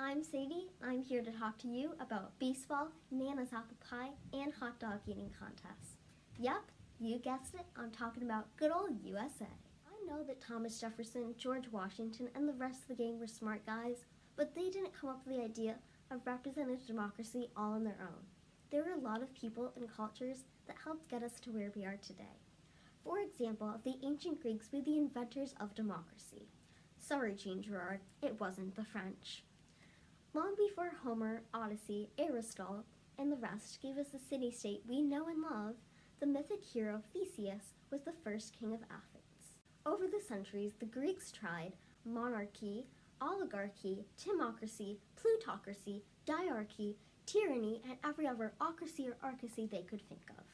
I'm Sadie. I'm here to talk to you about baseball, Nana's apple pie, and hot dog eating contests. Yep, you guessed it, I'm talking about good old USA. I know that Thomas Jefferson, George Washington, and the rest of the gang were smart guys, but they didn't come up with the idea of representative democracy all on their own. There were a lot of people and cultures that helped get us to where we are today. For example, the ancient Greeks were the inventors of democracy. Sorry, Jean Girard, it wasn't the French. Long before Homer, Odyssey, Aristotle, and the rest gave us the city-state we know and love, the mythic hero Theseus was the first king of Athens. Over the centuries, the Greeks tried monarchy, oligarchy, timocracy, plutocracy, diarchy, tyranny, and every other ocracy or arcracy they could think of.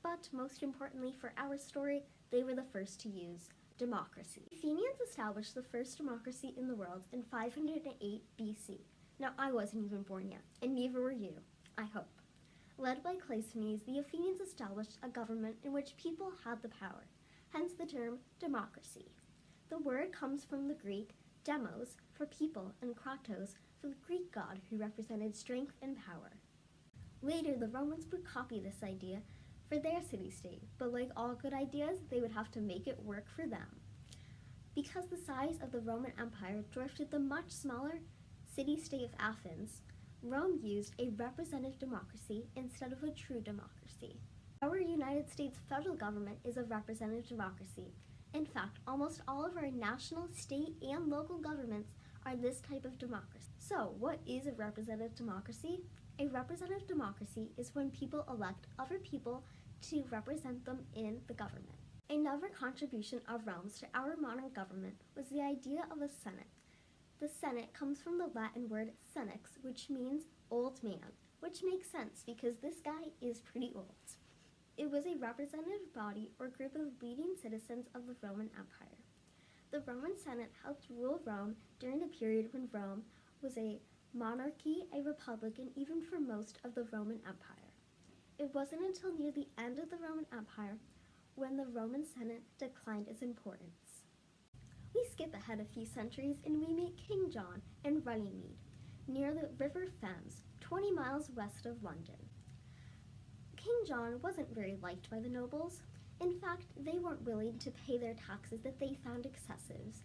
But most importantly for our story, they were the first to use democracy. The Athenians established the first democracy in the world in 508 BC. Now, I wasn't even born yet, and neither were you, I hope. Led by Cleisthenes, the Athenians established a government in which people had the power, hence the term democracy. The word comes from the Greek demos for people and kratos for the Greek god who represented strength and power. Later, the Romans would copy this idea for their city-state, but like all good ideas, they would have to make it work for them. Because the size of the Roman Empire dwarfed the much smaller city-state of Athens, Rome used a representative democracy instead of a true democracy. Our United States federal government is a representative democracy. In fact, almost all of our national, state, and local governments are this type of democracy. So, what is a representative democracy? A representative democracy is when people elect other people to represent them in the government. Another contribution of Rome's to our modern government was the idea of a Senate. The Senate comes from the Latin word senex, which means old man, which makes sense because this guy is pretty old. It was a representative body or group of leading citizens of the Roman Empire. The Roman Senate helped rule Rome during the period when Rome was a monarchy, a republic, and even for most of the Roman Empire. It wasn't until near the end of the Roman Empire when the Roman Senate declined its importance. We skip ahead a few centuries and we meet King John and Runnymede, near the River Thames, 20 miles west of London. King John wasn't very liked by the nobles. In fact, they weren't willing to pay their taxes that they found excessive,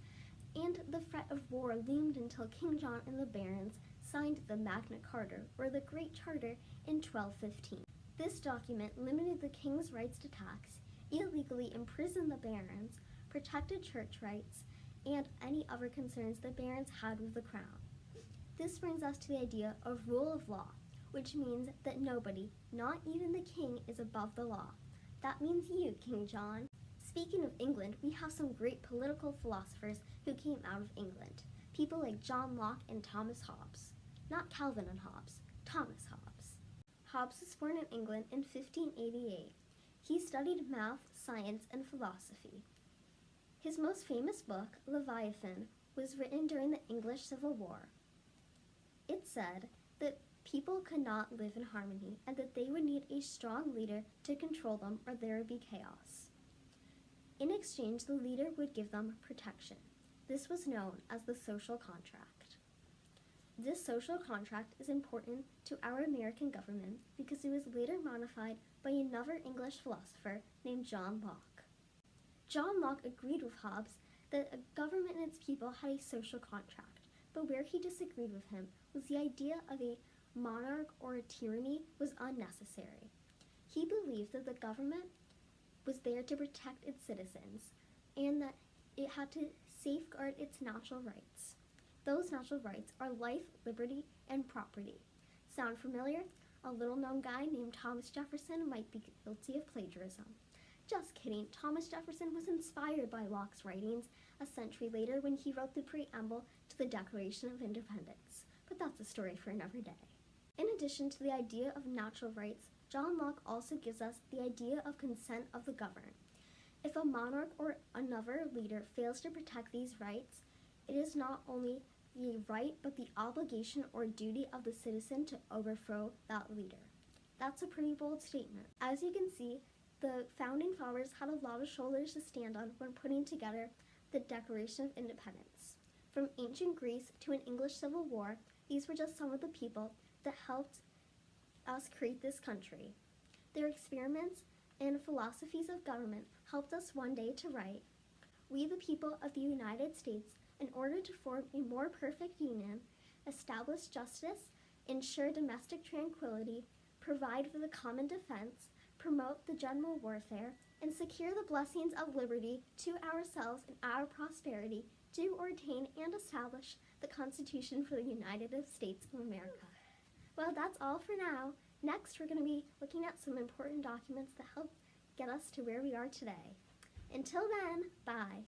and the threat of war loomed until King John and the barons signed the Magna Carta, or the Great Charter, in 1215. This document limited the king's rights to tax, illegally imprisoned the barons, protected church rights, and any other concerns the barons had with the crown. This brings us to the idea of rule of law, which means that nobody, not even the king, is above the law. That means you, King John. Speaking of England, we have some great political philosophers who came out of England. People like John Locke and Thomas Hobbes. Not Calvin and Hobbes, Thomas Hobbes. Hobbes was born in England in 1588. He studied math, science, and philosophy. His most famous book, Leviathan, was written during the English Civil War. It said that people could not live in harmony and that they would need a strong leader to control them or there would be chaos. In exchange, the leader would give them protection. This was known as the social contract. This social contract is important to our American government because it was later modified by another English philosopher named John Locke. John Locke agreed with Hobbes that a government and its people had a social contract, but where he disagreed with him was the idea of a monarch or a tyranny was unnecessary. He believed that the government was there to protect its citizens and that it had to safeguard its natural rights. Those natural rights are life, liberty, and property. Sound familiar? A little-known guy named Thomas Jefferson might be guilty of plagiarism. Just kidding, Thomas Jefferson was inspired by Locke's writings a century later when he wrote the preamble to the Declaration of Independence. But that's a story for another day. In addition to the idea of natural rights, John Locke also gives us the idea of consent of the governed. If a monarch or another leader fails to protect these rights, it is not only the right but the obligation or duty of the citizen to overthrow that leader. That's a pretty bold statement. As you can see, the founding fathers had a lot of shoulders to stand on when putting together the Declaration of Independence. From ancient Greece to an English Civil War, These were just some of the people that helped us create this country. Their experiments and philosophies of government helped us one day to write, "We, the people of the United States, in order to form a more perfect union, establish justice, ensure domestic tranquility, provide for the common defense, promote the general warfare, and secure the blessings of liberty to ourselves and our prosperity, do ordain and establish the Constitution for the United States of America." Well, that's all for now. Next, we're going to be looking at some important documents that help get us to where we are today. Until then, bye.